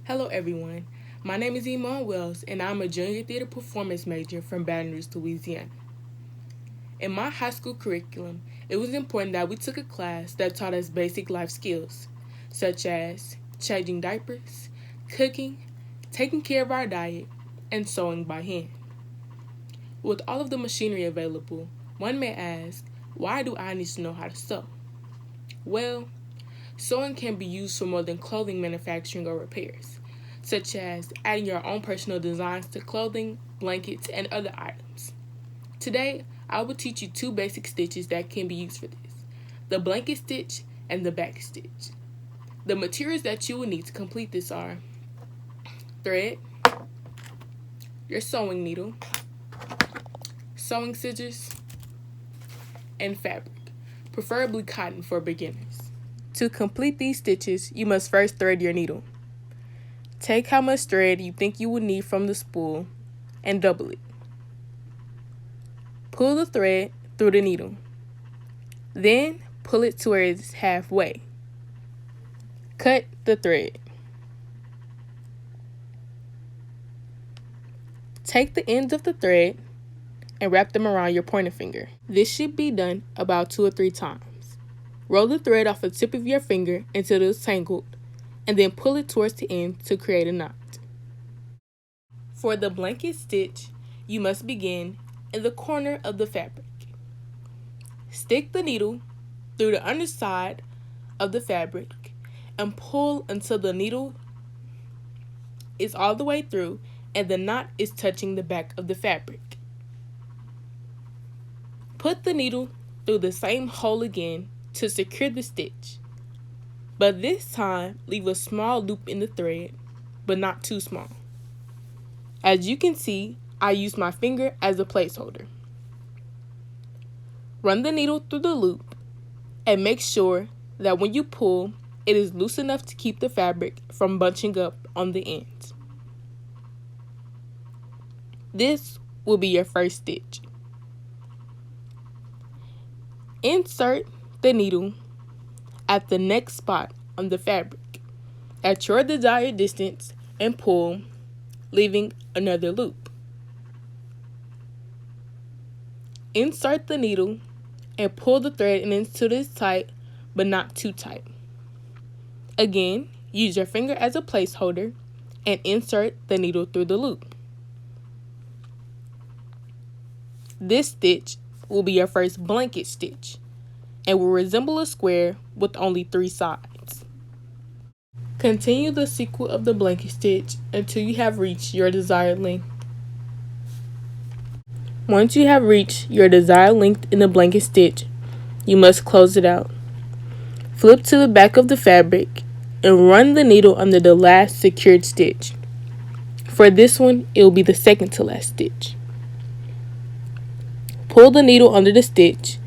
Hello, everyone. My name is Iman and I'm a junior theater performance major from Baton Rouge, Louisiana. In my high school curriculum, it was important that we took a class that taught us basic life skills, such as changing diapers, cooking, taking care of our diet, and sewing by hand. With all of the machinery available, one may ask, why do I need to know how to sew? Well, sewing can be used for more than clothing manufacturing or repairs, such as adding your own personal designs to clothing, blankets, and other items. Today, I will teach you two basic stitches that can be used for this: the blanket stitch and the back stitch. The materials that you will need to complete this are thread, your sewing needle, sewing scissors, and fabric, preferably cotton for beginners. To complete these stitches, you must first thread your needle. Take how much thread you think you will need from the spool and double it. Pull the thread through the needle. Then pull it to where it's halfway. Cut the thread. Take the ends of the thread and wrap them around your pointer finger. This should be done about 2 or 3 times. Roll the thread off the tip of your finger until it is tangled, and then pull it towards the end to create a knot. For the blanket stitch, you must begin in the corner of the fabric. Stick the needle through the underside of the fabric and pull until the needle is all the way through and the knot is touching the back of the fabric. Put the needle through the same hole again to secure the stitch, but this time leave a small loop in the thread, but not too small. As you can see, I use my finger as a placeholder. Run the needle through the loop and make sure that when you pull, it is loose enough to keep the fabric from bunching up on the ends. This will be your first stitch. Insert the needle at the next spot on the fabric at your desired distance and pull, leaving another loop. Insert the needle and pull the thread until it is tight, but not too tight. Again, use your finger as a placeholder and insert the needle through the loop. This stitch will be your first blanket stitch and will resemble a square with only 3 sides. Continue the sequence of the blanket stitch until you have reached your desired length. Once you have reached your desired length in the blanket stitch, you must close it out. Flip to the back of the fabric and run the needle under the last secured stitch. For this one, it will be the second to last stitch. Pull the needle under the stitch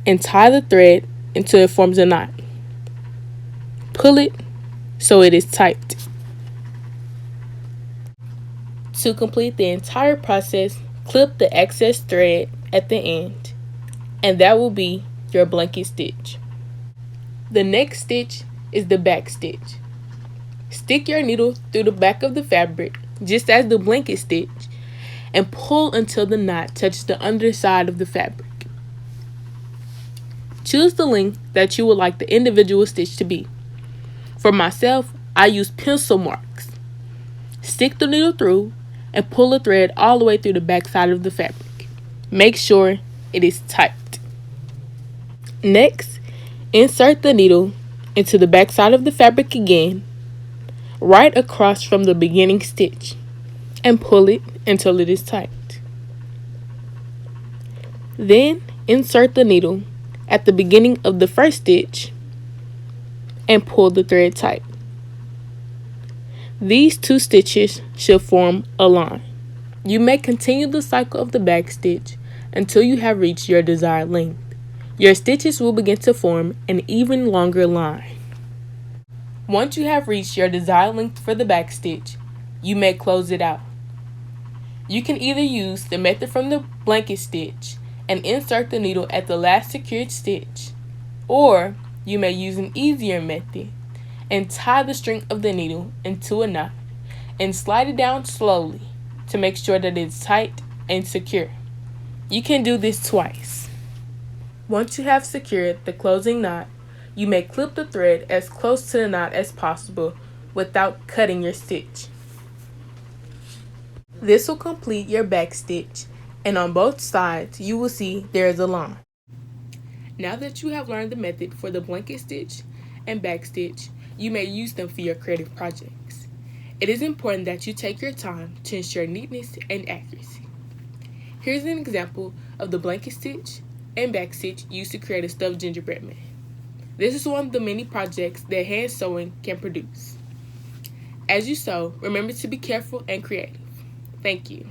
and tie the thread until it forms a knot. Pull it so it is tight. To complete the entire process, clip the excess thread at the end, and that will be your blanket stitch. The next stitch is the back stitch. Stick your needle through the back of the fabric, just as the blanket stitch, and pull until the knot touches the underside of the fabric. Choose the length that you would like the individual stitch to be. For myself, I use pencil marks. Stick the needle through and pull the thread all the way through the back side of the fabric. Make sure it is tight. Next, insert the needle into the back side of the fabric again, right across from the beginning stitch, and pull it until it is tight. Then insert the needle at the beginning of the first stitch and pull the thread tight. These 2 stitches should form a line. You may continue the cycle of the back stitch until you have reached your desired length. Your stitches will begin to form an even longer line. Once you have reached your desired length for the back stitch, you may close it out. You can either use the method from the blanket stitch and insert the needle at the last secured stitch, or you may use an easier method and tie the string of the needle into a knot and slide it down slowly to make sure that it's tight and secure. You can do this twice. Once you have secured the closing knot, you may clip the thread as close to the knot as possible without cutting your stitch. This will complete your back stitch, and on both sides you will see there is a line. Now that you have learned the method for the blanket stitch and back stitch, you may use them for your creative projects. It is important that you take your time to ensure neatness and accuracy. Here's an example of the blanket stitch and back stitch used to create a stuffed gingerbread man. This is one of the many projects that hand sewing can produce. As you sew, remember to be careful and creative. Thank you.